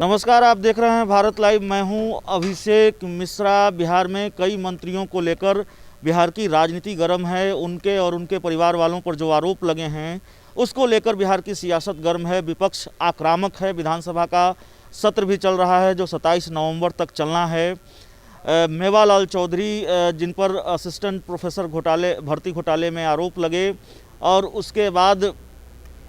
नमस्कार, आप देख रहे हैं भारत लाइव। मैं हूं अभिषेक मिश्रा। बिहार में कई मंत्रियों को लेकर बिहार की राजनीति गर्म है। उनके और उनके परिवार वालों पर जो आरोप लगे हैं उसको लेकर बिहार की सियासत गर्म है। विपक्ष आक्रामक है। विधानसभा का सत्र भी चल रहा है जो 27 नवंबर तक चलना है। मेवालाल चौधरी जिन पर असिस्टेंट प्रोफेसर घोटाले भर्ती घोटाले में आरोप लगे और उसके बाद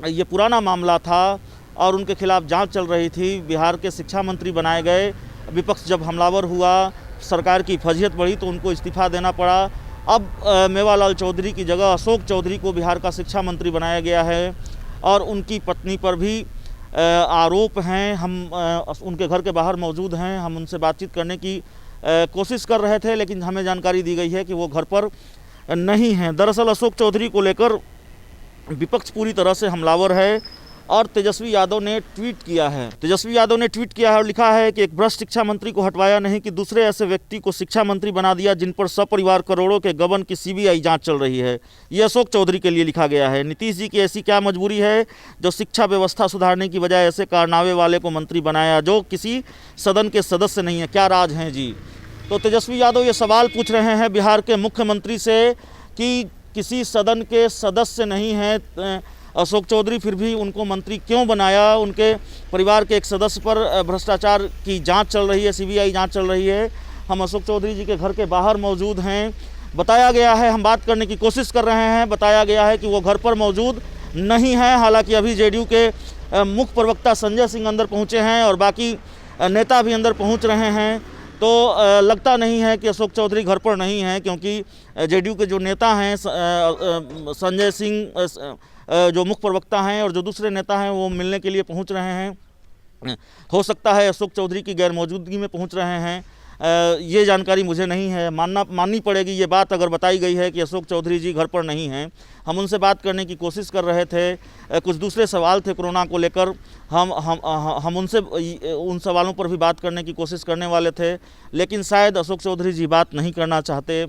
ये पुराना मामला था और उनके खिलाफ जांच चल रही थी। बिहार के शिक्षा मंत्री बनाए गए। विपक्ष जब हमलावर हुआ, सरकार की फजीहत बढ़ी तो उनको इस्तीफा देना पड़ा। अब मेवालाल चौधरी की जगह अशोक चौधरी को बिहार का शिक्षा मंत्री बनाया गया है और उनकी पत्नी पर भी आरोप हैं। हम उनके घर के बाहर मौजूद हैं। हम उनसे बातचीत करने की कोशिश कर रहे थे, लेकिन हमें जानकारी दी गई है कि वो घर पर नहीं हैं। दरअसल अशोक चौधरी को लेकर विपक्ष पूरी तरह से हमलावर है और तेजस्वी यादव ने ट्वीट किया है और लिखा है कि एक भ्रष्ट शिक्षा मंत्री को हटवाया नहीं कि दूसरे ऐसे व्यक्ति को शिक्षा मंत्री बना दिया जिन पर सपरिवार करोड़ों के गबन की सीबीआई जांच चल रही है। ये अशोक चौधरी के लिए लिखा गया है। नीतीश जी की ऐसी क्या मजबूरी है जो शिक्षा व्यवस्था सुधारने की बजाय ऐसे कारनामे वाले को मंत्री बनाया जो किसी सदन के सदस्य नहीं है? क्या राज हैं जी? तो तेजस्वी यादव ये सवाल पूछ रहे हैं बिहार के मुख्यमंत्री से कि किसी सदन के सदस्य नहीं हैं अशोक चौधरी, फिर भी उनको मंत्री क्यों बनाया? उनके परिवार के एक सदस्य पर भ्रष्टाचार की जांच चल रही है, सीबीआई जांच चल रही है। हम अशोक चौधरी जी के घर के बाहर मौजूद हैं। बताया गया है, हम बात करने की कोशिश कर रहे हैं, बताया गया है कि वो घर पर मौजूद नहीं है। हालांकि अभी जेडीयू के मुख्य प्रवक्ता संजय सिंह अंदर पहुँचे हैं और बाकी नेता भी अंदर पहुँच रहे हैं। तो लगता नहीं है कि अशोक चौधरी घर पर नहीं हैं, क्योंकि जेडीयू के जो नेता हैं संजय सिंह जो मुख्य प्रवक्ता हैं और जो दूसरे नेता हैं वो मिलने के लिए पहुंच रहे हैं। हो सकता है अशोक चौधरी की गैर मौजूदगी में पहुंच रहे हैं। ये जानकारी मुझे नहीं है, माननी पड़ेगी ये बात अगर बताई गई है कि अशोक चौधरी जी घर पर नहीं हैं। हम उनसे बात करने की कोशिश कर रहे थे। कुछ दूसरे सवाल थे कोरोना को लेकर। हम उनसे उन सवालों पर भी बात करने की कोशिश करने वाले थे, लेकिन शायद अशोक चौधरी जी बात नहीं करना चाहते,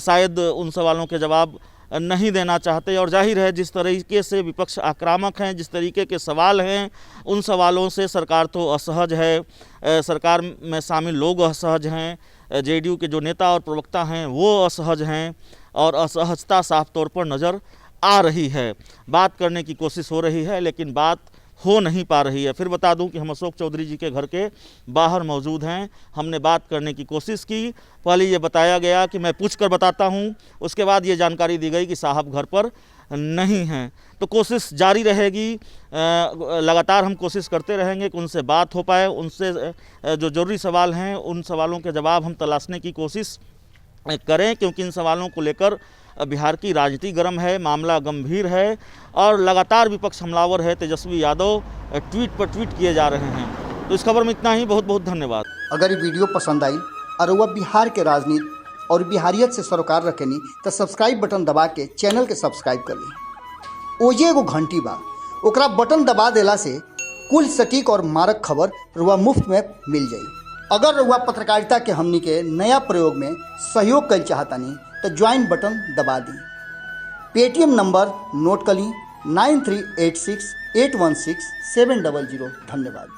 शायद उन सवालों के जवाब नहीं देना चाहते। और जाहिर है जिस तरीके से विपक्ष आक्रामक हैं, जिस तरीके के सवाल हैं, उन सवालों से सरकार तो असहज है, सरकार में शामिल लोग असहज हैं, जेडीयू के जो नेता और प्रवक्ता हैं वो असहज हैं और असहजता साफ तौर पर नज़र आ रही है। बात करने की कोशिश हो रही है लेकिन बात हो नहीं पा रही है। फिर बता दूं कि हम अशोक चौधरी जी के घर के बाहर मौजूद हैं। हमने बात करने की कोशिश की। पहले ये बताया गया कि मैं पूछ कर बताता हूं, उसके बाद ये जानकारी दी गई कि साहब घर पर नहीं हैं। तो कोशिश जारी रहेगी, लगातार हम कोशिश करते रहेंगे कि उनसे बात हो पाए, उनसे जो ज़रूरी सवाल हैं उन सवालों के जवाब हम तलाशने की कोशिश करें, क्योंकि इन सवालों को लेकर बिहार की राजनीति गर्म है, मामला गंभीर है और लगातार विपक्ष हमलावर है। तेजस्वी यादव ट्वीट पर ट्वीट किए जा रहे हैं। तो इस खबर में इतना ही। बहुत बहुत धन्यवाद। अगर ये वीडियो पसंद आई और वह बिहार के राजनीति और बिहारियत से सरोकार रखेनी तो सब्सक्राइब बटन दबा के चैनल के सब्सक्राइब कर ली। ओजे एगो घंटी बा, ओकरा बटन दबा देला से कुल सटीक और मारक खबर रुआ मुफ्त में मिल जाई। अगर रुआ पत्रकारिता के हमनी के नया प्रयोग में सहयोग कर चाहतानी तो ज्वाइन बटन दबा दी। पेटीएम नंबर नोट कर ली 9386816700। धन्यवाद।